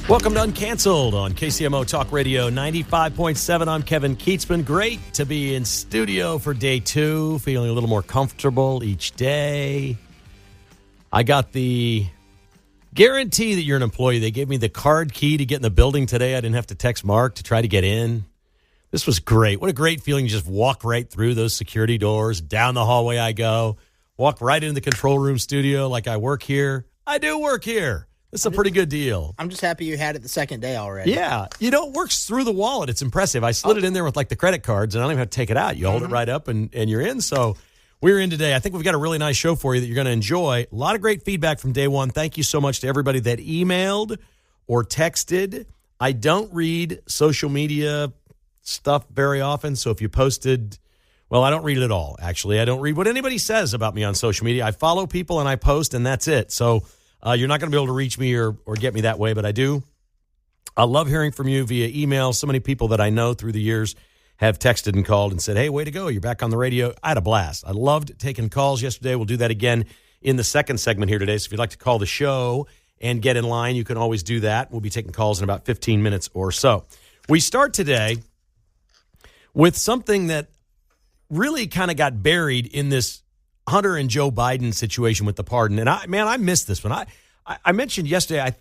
Welcome to Uncanceled on KCMO Talk Radio 95.7. I'm Kevin Kietzman. Great to be in studio for day 2, feeling a little more comfortable each day. I got the guarantee that you're an employee. They gave me the card key to get in the building today. I didn't have to text Mark to try to get in. This was great. What a great feeling to just walk right through those security doors. Down the hallway I go. Walk right into the control room studio like I work here. I do work here. It's a pretty good deal. I'm just happy you had it the second day already. Yeah. You know, it works through the wallet. It's impressive. I slid it in there with like the credit cards, and I don't even have to take it out. You hold it right up, and you're in. So we're in today. I think we've got a really nice show for you that you're going to enjoy. A lot of great feedback from day one. Thank you so much to everybody that emailed or texted. I don't read social media stuff very often, so if you posted, well, I don't read it at all, actually. I don't read what anybody says about me on social media. I follow people and I post, and that's it. So you're not going to be able to reach me or get me that way, but I do. I love hearing from you via email. So many people that I know through the years have texted and called and said, hey, way to go. You're back on the radio. I had a blast. I loved taking calls yesterday. We'll do that again in the second segment here today. So if you'd like to call the show and get in line, you can always do that. We'll be taking calls in about 15 minutes or so. We start today with something that really kind of got buried in this Hunter and Joe Biden situation with the pardon. And I missed this one. I mentioned yesterday,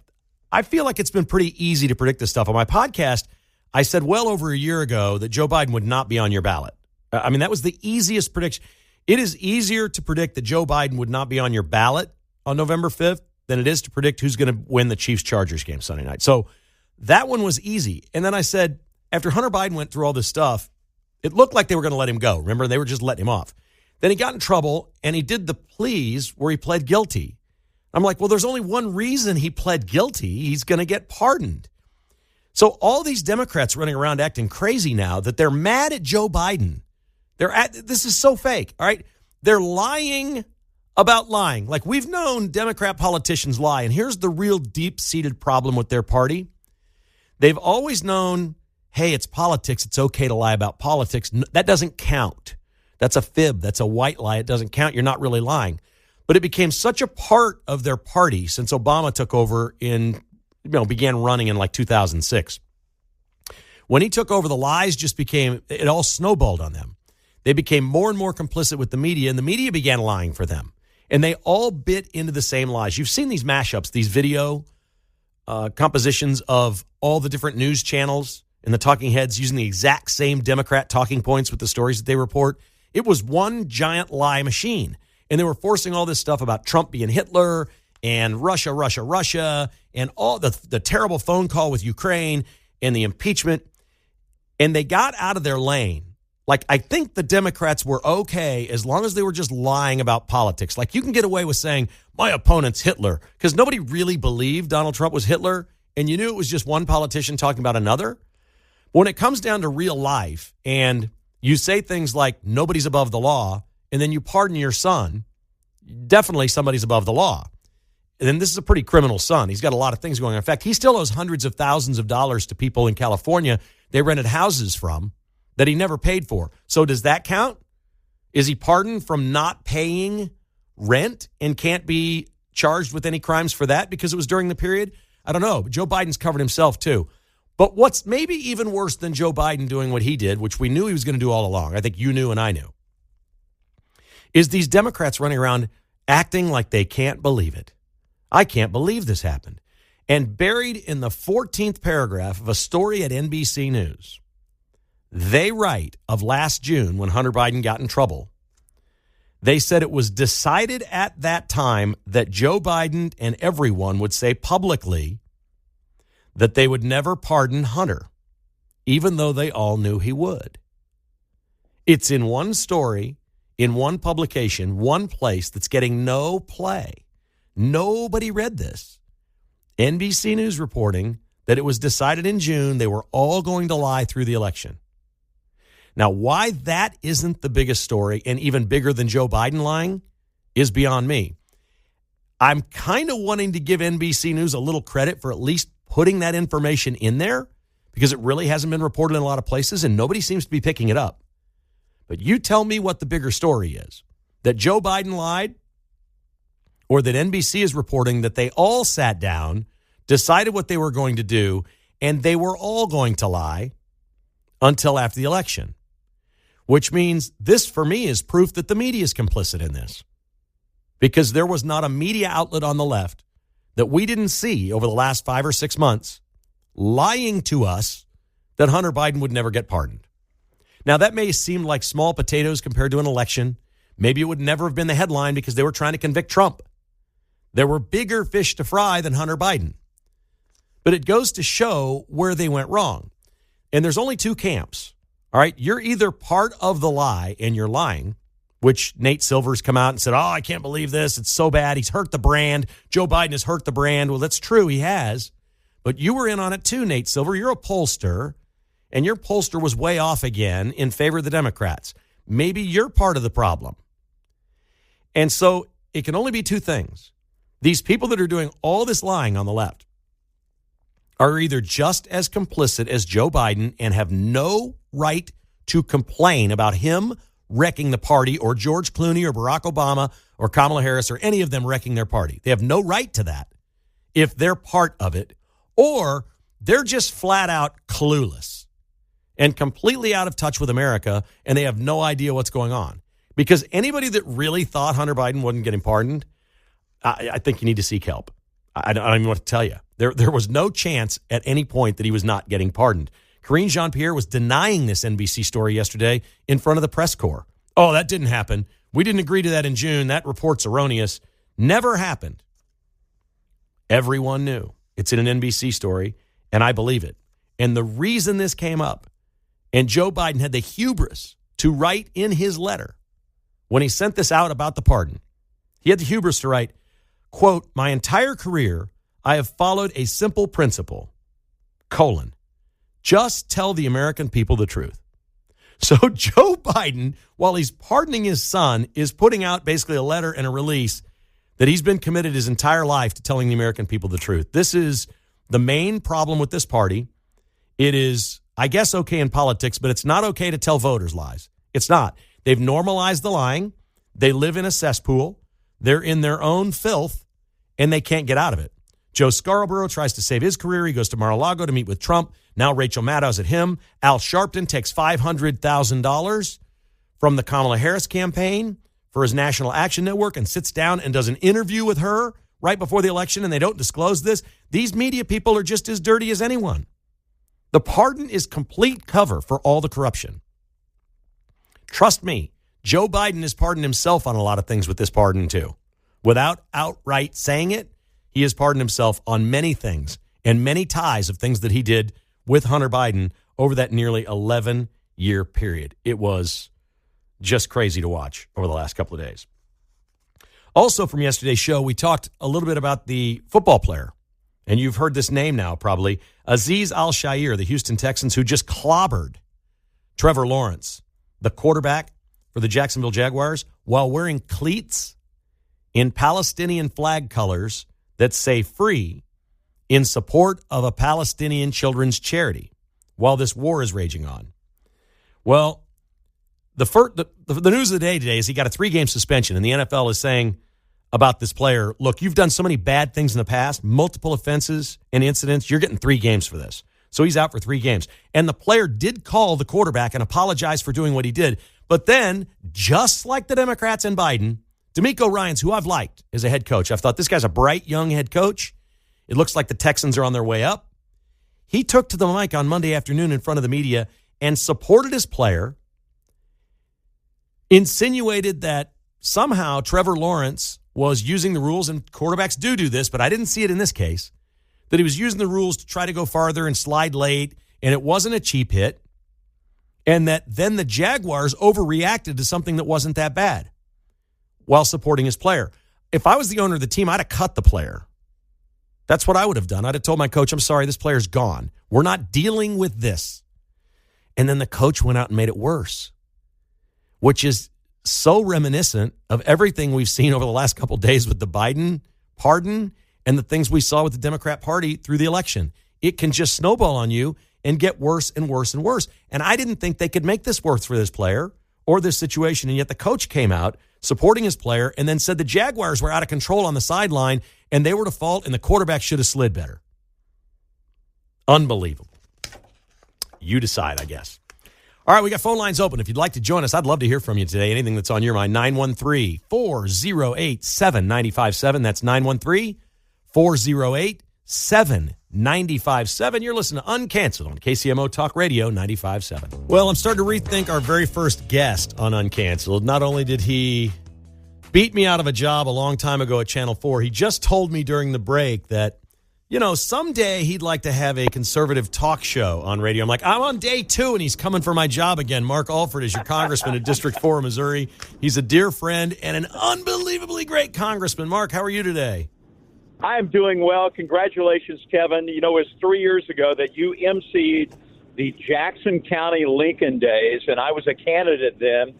I feel like it's been pretty easy to predict this stuff. On my podcast, I said well over a year ago that Joe Biden would not be on your ballot. I mean, that was the easiest prediction. It is easier to predict that Joe Biden would not be on your ballot on November 5th than it is to predict who's going to win the Chiefs-Chargers game Sunday night. So that one was easy. And then I said, after Hunter Biden went through all this stuff, it looked like they were going to let him go. Remember, they were just letting him off. Then he got in trouble, and he did the pleas where he pled guilty. I'm like, well, there's only one reason he pled guilty. He's going to get pardoned. So all these Democrats running around acting crazy now that they're mad at Joe Biden. This is so fake, all right? They're lying about lying. Like, we've known Democrat politicians lie, and here's the real deep-seated problem with their party. They've always known, hey, it's politics. It's okay to lie about politics. That doesn't count. That's a fib. That's a white lie. It doesn't count. You're not really lying. But it became such a part of their party since Obama took over began running in like 2006. When he took over, the lies it all snowballed on them. They became more and more complicit with the media, and the media began lying for them. And they all bit into the same lies. You've seen these mashups, these video compositions of all the different news channels and the talking heads using the exact same Democrat talking points with the stories that they report. It was one giant lie machine. And they were forcing all this stuff about Trump being Hitler and Russia, and all the terrible phone call with Ukraine and the impeachment. And they got out of their lane. Like, I think the Democrats were okay as long as they were just lying about politics. Like, you can get away with saying, my opponent's Hitler, because nobody really believed Donald Trump was Hitler, and you knew it was just one politician talking about another. When it comes down to real life, and you say things like, nobody's above the law, and then you pardon your son, definitely somebody's above the law. And then this is a pretty criminal son. He's got a lot of things going on. In fact, he still owes hundreds of thousands of dollars to people in California they rented houses from that he never paid for. So does that count? Is he pardoned from not paying rent and can't be charged with any crimes for that because it was during the period? I don't know. But Joe Biden's covered himself too. But what's maybe even worse than Joe Biden doing what he did, which we knew he was going to do all along, I think you knew and I knew, is these Democrats running around acting like they can't believe it. I can't believe this happened. And buried in the 14th paragraph of a story at NBC News, they write of last June when Hunter Biden got in trouble. They said it was decided at that time that Joe Biden and everyone would say publicly that they would never pardon Hunter, even though they all knew he would. It's in one story, in one publication, one place that's getting no play. Nobody read this. NBC News reporting that it was decided in June they were all going to lie through the election. Now, why that isn't the biggest story and even bigger than Joe Biden lying is beyond me. I'm kind of wanting to give NBC News a little credit for at least putting that information in there because it really hasn't been reported in a lot of places and nobody seems to be picking it up. But you tell me what the bigger story is. That Joe Biden lied or that NBC is reporting that they all sat down decided what they were going to do, and they were all going to lie until after the election, which means this, for me, is proof that the media is complicit in this, because there was not a media outlet on the left that we didn't see over the last 5 or 6 months lying to us that Hunter Biden would never get pardoned. Now, that may seem like small potatoes compared to an election. Maybe it would never have been the headline because they were trying to convict Trump. There were bigger fish to fry than Hunter Biden. But it goes to show where they went wrong. And there's only two camps. All right, you're either part of the lie and you're lying, which Nate Silver's come out and said, I can't believe this. It's so bad. He's hurt the brand. Joe Biden has hurt the brand. Well, that's true. He has. But you were in on it too, Nate Silver. You're a pollster, and your pollster was way off again in favor of the Democrats. Maybe you're part of the problem. And so it can only be two things. These people that are doing all this lying on the left are either just as complicit as Joe Biden and have no right to complain about him wrecking the party, or George Clooney or Barack Obama or Kamala Harris or any of them wrecking their party. They have no right to that if they're part of it, or they're just flat out clueless and completely out of touch with America, and they have no idea what's going on. Because anybody that really thought Hunter Biden wasn't getting pardoned, I think you need to seek help. I don't even know what to tell you. There was no chance at any point that he was not getting pardoned. Karine Jean-Pierre was denying this NBC story yesterday in front of the press corps. Oh, that didn't happen. We didn't agree to that in June. That report's erroneous. Never happened. Everyone knew. It's in an NBC story, and I believe it. And the reason this came up, and Joe Biden had the hubris to write in his letter when he sent this out about the pardon, he had the hubris to write, quote, "My entire career, I have followed a simple principle, just tell the American people the truth." So Joe Biden, while he's pardoning his son, is putting out basically a letter and a release that he's been committed his entire life to telling the American people the truth. This is the main problem with this party. It is, I guess, okay in politics, but it's not okay to tell voters lies. It's not. They've normalized the lying. They live in a cesspool. They're in their own filth, and they can't get out of it. Joe Scarborough tries to save his career. He goes to Mar-a-Lago to meet with Trump. Now Rachel Maddow's at him. Al Sharpton takes $500,000 from the Kamala Harris campaign for his National Action Network and sits down and does an interview with her right before the election, and they don't disclose this. These media people are just as dirty as anyone. The pardon is complete cover for all the corruption. Trust me, Joe Biden has pardoned himself on a lot of things with this pardon too. Without outright saying it, he has pardoned himself on many things and many ties of things that he did with Hunter Biden over that nearly 11-year period. It was just crazy to watch over the last couple of days. Also from yesterday's show, we talked a little bit about the football player, and you've heard this name now probably, Azeez Al-Shaair, the Houston Texans, who just clobbered Trevor Lawrence, the quarterback for the Jacksonville Jaguars, while wearing cleats in Palestinian flag colors that say free in support of a Palestinian children's charity while this war is raging on. Well, the news of the day today is he got a 3-game suspension, and the NFL is saying about this player, look, you've done so many bad things in the past, multiple offenses and incidents, you're getting 3 games for this. So he's out for 3 games. And the player did call the quarterback and apologize for doing what he did. But then, just like the Democrats and Biden, DeMeco Ryans, who I've liked as a head coach, I've thought this guy's a bright, young head coach. It looks like the Texans are on their way up. He took to the mic on Monday afternoon in front of the media and supported his player, insinuated that somehow Trevor Lawrence was using the rules, and quarterbacks do this, but I didn't see it in this case, that he was using the rules to try to go farther and slide late, and it wasn't a cheap hit, and that then the Jaguars overreacted to something that wasn't that bad while supporting his player. If I was the owner of the team, I'd have cut the player. That's what I would have done. I'd have told my coach, I'm sorry, this player's gone. We're not dealing with this. And then the coach went out and made it worse, which is so reminiscent of everything we've seen over the last couple of days with the Biden pardon and the things we saw with the Democrat Party through the election. It can just snowball on you and get worse and worse and worse. And I didn't think they could make this worse for this player or this situation. And yet the coach came out supporting his player and then said the Jaguars were out of control on the sideline and they were to fault and the quarterback should have slid better. Unbelievable. You decide, I guess. All right, we got phone lines open. If you'd like to join us, I'd love to hear from you today. Anything that's on your mind, 913-408-7957. That's 913-408-7957. You're listening to Uncanceled on KCMO Talk Radio 95.7. Well, I'm starting to rethink our very first guest on Uncanceled. Not only did he beat me out of a job a long time ago at Channel 4, he just told me during the break that, someday he'd like to have a conservative talk show on radio. I'm like, I'm on day 2, and he's coming for my job again. Mark Alford is your congressman in District 4 of Missouri. He's a dear friend and an unbelievably great congressman. Mark, how are you today? I am doing well. Congratulations, Kevin. It was 3 years ago that you emceed the Jackson County Lincoln Days, and I was a candidate then.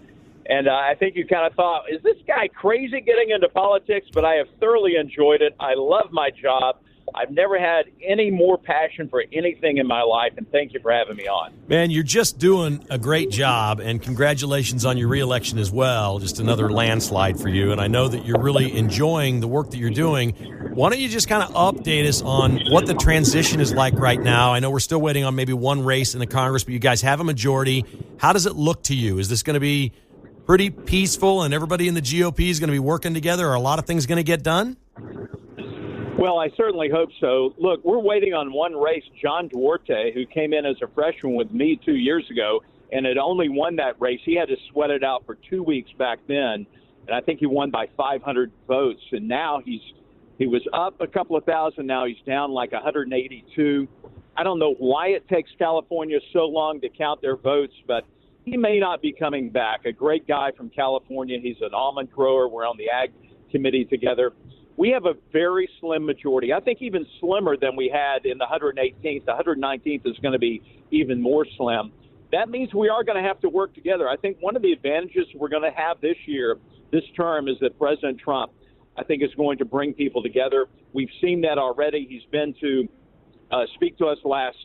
And I think you kind of thought, is this guy crazy getting into politics? But I have thoroughly enjoyed it. I love my job. I've never had any more passion for anything in my life, and thank you for having me on. Man, you're just doing a great job, and congratulations on your reelection as well. Just another landslide for you, and I know that you're really enjoying the work that you're doing. Why don't you just kind of update us on what the transition is like right now? I know we're still waiting on maybe one race in the Congress, but you guys have a majority. How does it look to you? Is this going to be pretty peaceful, and everybody in the GOP is going to be working together? Are a lot of things going to get done? Well, I certainly hope so. Look, we're waiting on one race. John Duarte, who came in as a freshman with me 2 years ago and had only won that race, he had to sweat it out for 2 weeks back then, and I think he won by 500 votes. And now he was up a couple of thousand. Now he's down like 182. I don't know why it takes California so long to count their votes, but he may not be coming back. A great guy from California. He's an almond grower. We're on the Ag Committee together. We have a very slim majority. I think even slimmer than we had in the 118th. The 119th is going to be even more slim. That means we are going to have to work together. I think one of the advantages we're going to have this term, is that President Trump, I think, is going to bring people together. We've seen that already. He's been to speak to us last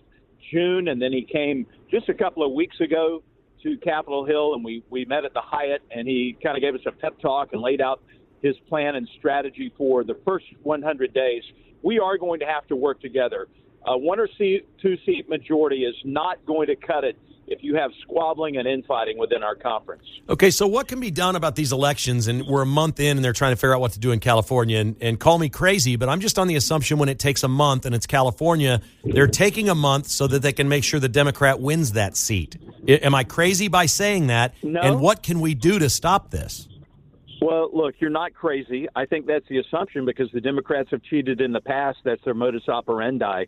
June, and then he came just a couple of weeks ago to Capitol Hill, and we met at the Hyatt, and he kind of gave us a pep talk and laid out his plan and strategy for the first 100 days. We are going to have to work together. One or two-seat majority is not going to cut it if you have squabbling and infighting within our conference. Okay, so what can be done about these elections? And we're a month in, and they're trying to figure out what to do in California. And call me crazy, but I'm just on the assumption when it takes a month and it's California, they're taking a month so that they can make sure the Democrat wins that seat. Am I crazy by saying that? No. And what can we do to stop this? Well, look, you're not crazy. I think that's the assumption because the Democrats have cheated in the past. That's their modus operandi.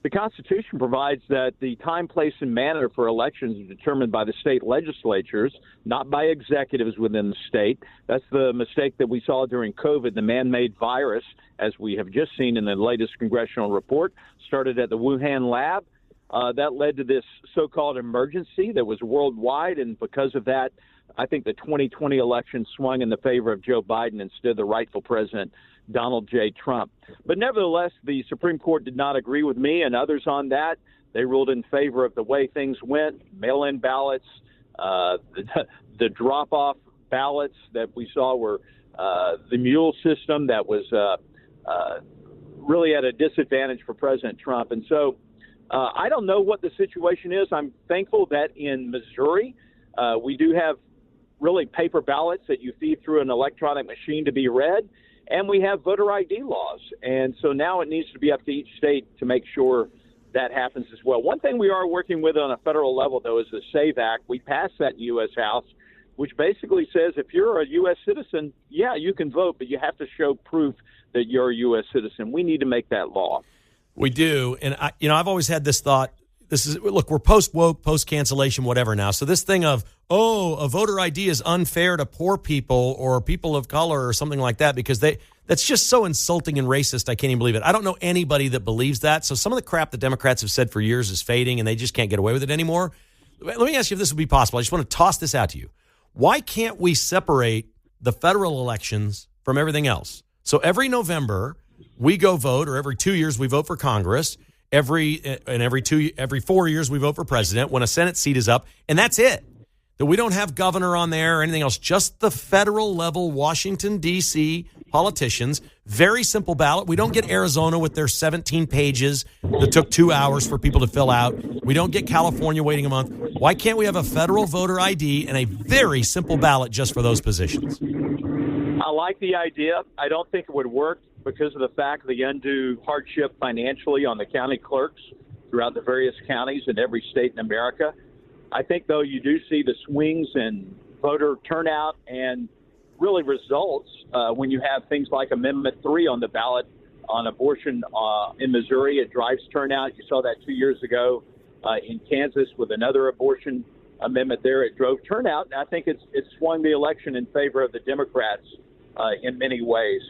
The Constitution provides that the time, place, and manner for elections is determined by the state legislatures, not by executives within the state. That's the mistake that we saw during COVID. The man-made virus, as we have just seen in the latest congressional report, started at the Wuhan lab. That led to this so-called emergency that was worldwide, and because of that, I think the 2020 election swung in the favor of Joe Biden instead of the rightful president, Donald J. Trump. But nevertheless, the Supreme Court did not agree with me and others on that. They ruled in favor of the way things went, mail-in ballots, the drop-off ballots that we saw were the mule system that was really at a disadvantage for President Trump. And so I don't know what the situation is. I'm thankful that in Missouri we do have really paper ballots that you feed through an electronic machine to be read, and we have voter ID laws. And so now it needs to be up to each state to make sure that happens as well. One thing we are working with on a federal level, though, is the SAVE Act. We passed that in the U.S. House, which basically says if you're a U.S. citizen, yeah, you can vote, but you have to show proof that you're a U.S. citizen. We need to make that law. We do. And, I've always had this thought. Look, we're post-woke, post-cancellation, whatever now. So this thing of, a voter ID is unfair to poor people or people of color or something like that because that's just so insulting and racist. I can't even believe it. I don't know anybody that believes that. So some of the crap the Democrats have said for years is fading and they just can't get away with it anymore. Let me ask you if this would be possible. I just want to toss this out to you. Why can't we separate the federal elections from everything else? So every November we go vote, or every 2 years we vote for Congress. Every 4 years we vote for president when a Senate seat is up, and that's it. that we don't have governor on there or anything else, just the federal level Washington, D.C. politicians. Very simple ballot. We don't get Arizona with their 17 pages that took 2 hours for people to fill out. We don't get California waiting a month. Why can't we have a federal voter ID and a very simple ballot just for those positions? I like the idea. I don't think it would work because of the fact of the undue hardship financially on the county clerks throughout the various counties in every state in America. I think, though, you do see the swings in voter turnout and really results when you have things like Amendment 3 on the ballot on abortion in Missouri. It drives turnout. You saw that 2 years ago in Kansas with another abortion amendment there. It drove turnout, and I think it's swung the election in favor of the Democrats in many ways.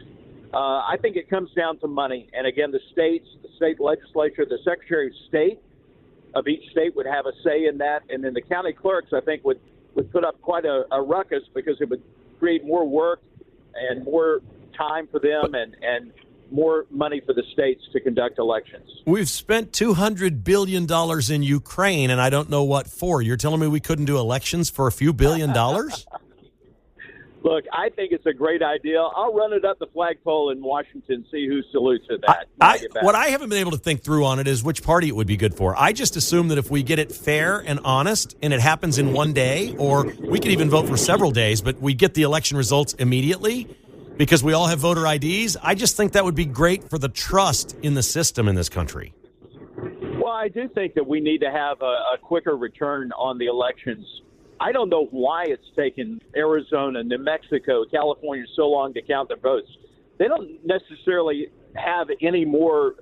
I think it comes down to money. And, again, the state legislature, the Secretary of State of each state would have a say in that. And then the county clerks, I think, would put up quite a ruckus because it would create more work and more time for them and more money for the states to conduct elections. We've spent $200 billion in Ukraine, and I don't know what for. You're telling me we couldn't do elections for a few $billion? Look, I think it's a great idea. I'll run it up the flagpole in Washington, see who salutes to that. What I haven't been able to think through on it is which party it would be good for. I just assume that if we get it fair and honest and it happens in one day, or we could even vote for several days, but we get the election results immediately because we all have voter IDs, I just think that would be great for the trust in the system in this country. Well, I do think that we need to have a quicker return on the elections. I don't know why it's taken Arizona, New Mexico, California so long to count the votes. They don't necessarily have any more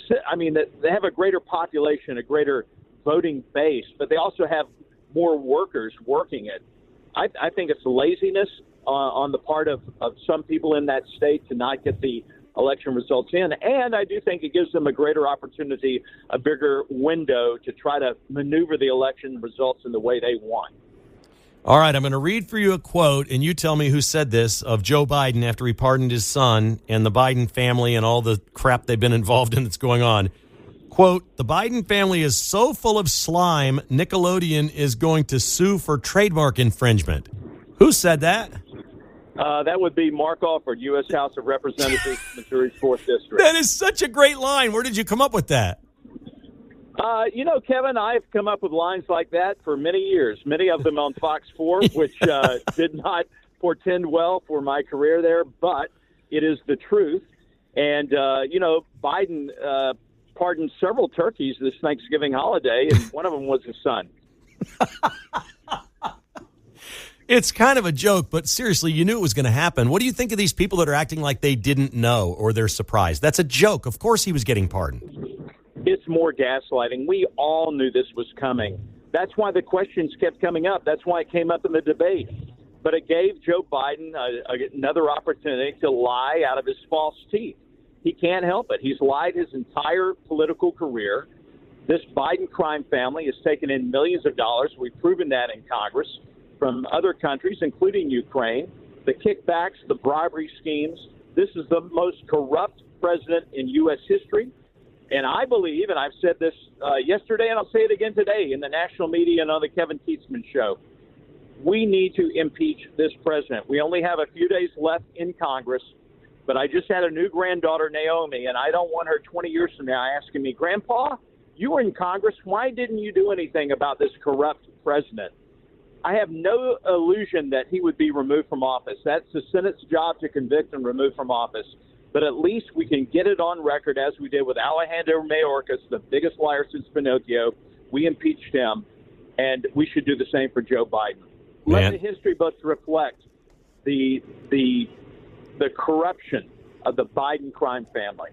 they have a greater population, a greater voting base, but they also have more workers working it. I think it's laziness on the part of some people in that state to not get the election results in. And I do think it gives them a greater opportunity, a bigger window to try to maneuver the election results in the way they want. All right, I'm going to read for you a quote, and you tell me who said this, of Joe Biden after he pardoned his son and the Biden family and all the crap they've been involved in that's going on. Quote, "The Biden family is so full of slime, Nickelodeon is going to sue for trademark infringement." Who said that? That would be Mark Alford, U.S. House of Representatives, Missouri's 4th District. That is such a great line. Where did you come up with that? Kevin, I've come up with lines like that for many years, many of them on Fox 4, which did not portend well for my career there, but it is the truth. And, Biden pardoned several turkeys this Thanksgiving holiday, and one of them was his son. It's kind of a joke, but seriously, you knew it was going to happen. What do you think of these people that are acting like they didn't know or they're surprised? That's a joke. Of course he was getting pardoned. It's more gaslighting. We all knew this was coming. That's why the questions kept coming up. That's why it came up in the debate. But it gave Joe Biden another opportunity to lie out of his false teeth. He can't help it. He's lied his entire political career. This Biden crime family has taken in millions of dollars. We've proven that in Congress from other countries, including Ukraine. The kickbacks, the bribery schemes. This is the most corrupt president in U.S. history. And I believe, and I've said this yesterday, and I'll say it again today in the national media and on the Kevin Kietzman show, we need to impeach this president. We only have a few days left in Congress, but I just had a new granddaughter, Naomi, and I don't want her 20 years from now asking me, "Grandpa, you were in Congress. Why didn't you do anything about this corrupt president?" I have no illusion that he would be removed from office. That's the Senate's job to convict and remove from office. But at least we can get it on record, as we did with Alejandro Mayorkas, the biggest liar since Pinocchio. We impeached him, and we should do the same for Joe Biden. Let the history books reflect the corruption of the Biden crime family.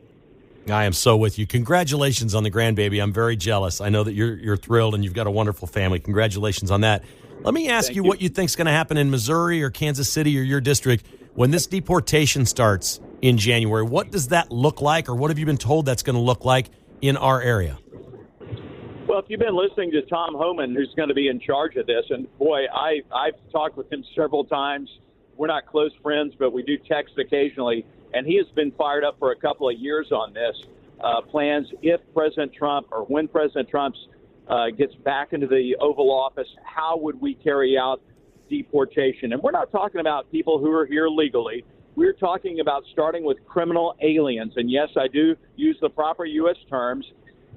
I am so with you. Congratulations on the grandbaby. I'm very jealous. I know that you're thrilled and you've got a wonderful family. Congratulations on that. Let me ask you what you think is going to happen in Missouri or Kansas City or your district when this deportation starts in January. What does that look like, or what have you been told that's going to look like in our area? Well, if you've been listening to Tom Homan, who's going to be in charge of this, and boy, I've talked with him several times. We're not close friends, but we do text occasionally, and he has been fired up for a couple of years on this. Plans if President Trump or when President Trump's gets back into the Oval Office, how would we carry out deportation? And we're not talking about people who are here legally. We're talking about starting with criminal aliens. And yes, I do use the proper U.S. terms: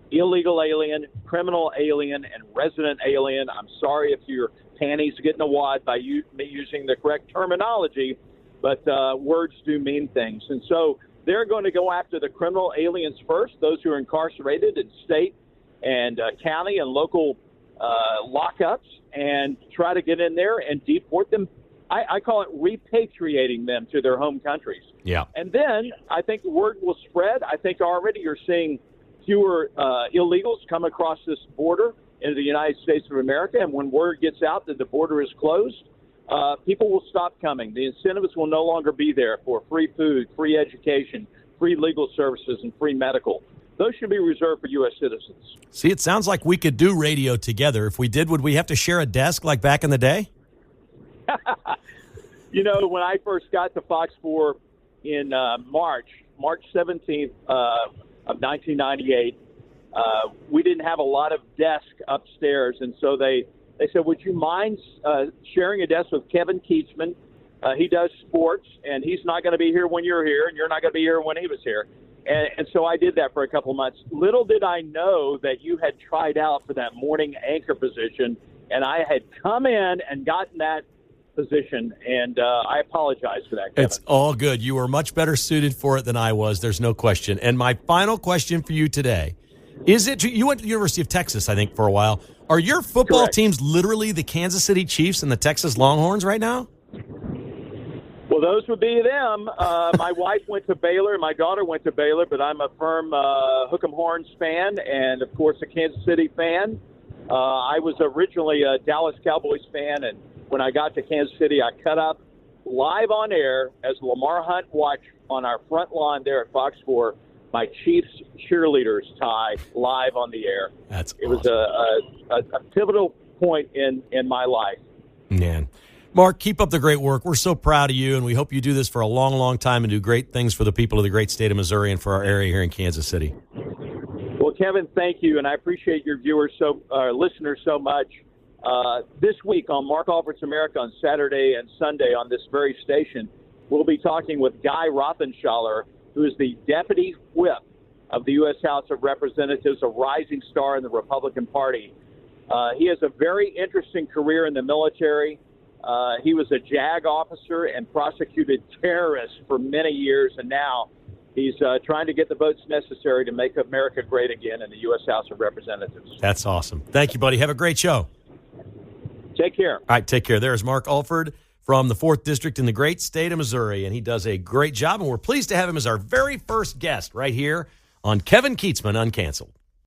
illegal alien, criminal alien, and resident alien. I'm sorry if your panties get in a wad by me using the correct terminology, but words do mean things. And so they're going to go after the criminal aliens first, those who are incarcerated in state and county and local lockups, and try to get in there and deport them. I call it repatriating them to their home countries. Yeah. And then I think the word will spread. I think already you're seeing fewer illegals come across this border into the United States of America. And when word gets out that the border is closed, people will stop coming. The incentives will no longer be there for free food, free education, free legal services, and free medical. Those should be reserved for U.S. citizens. See, it sounds like we could do radio together. If we did, would we have to share a desk like back in the day? You know, when I first got to Fox 4 in March 17th of 1998, we didn't have a lot of desks upstairs. And so they said, would you mind sharing a desk with Kevin Kietzman? He does sports, and he's not going to be here when you're here, and you're not going to be here when he was here. And so I did that for a couple of months. Little did I know that you had tried out for that morning anchor position, and I had come in and gotten that position, and I apologize for that, Kevin. It's all good. You were much better suited for it than I was. There's no question. And my final question for you today is you went to the University of Texas, I think, for a while. Are your football Correct. teams literally the Kansas City Chiefs and the Texas Longhorns right now? Well, those would be them. My wife went to Baylor, my daughter went to Baylor, but I'm a firm Hook 'em Horns fan and, of course, a Kansas City fan. I was originally a Dallas Cowboys fan, and when I got to Kansas City, I cut up live on air as Lamar Hunt watched on our front lawn there at Fox 4 my Chiefs cheerleaders tie live on the air. That's It awesome. was a pivotal point in my life. Man. Mark, keep up the great work. We're so proud of you, and we hope you do this for a long, long time and do great things for the people of the great state of Missouri and for our area here in Kansas City. Well, Kevin, thank you, and I appreciate your listeners so much. This week on Mark Alford's America on Saturday and Sunday on this very station, we'll be talking with Guy Rothenschaller, who is the Deputy Whip of the U.S. House of Representatives, a rising star in the Republican Party. He has a very interesting career in the military. He was a JAG officer and prosecuted terrorists for many years, and now he's trying to get the votes necessary to make America great again in the U.S. House of Representatives. That's awesome. Thank you, buddy. Have a great show. Take care. All right, take care. There's Mark Alford from the 4th District in the great state of Missouri, and he does a great job, and we're pleased to have him as our very first guest right here on Kevin Kietzman Uncanceled.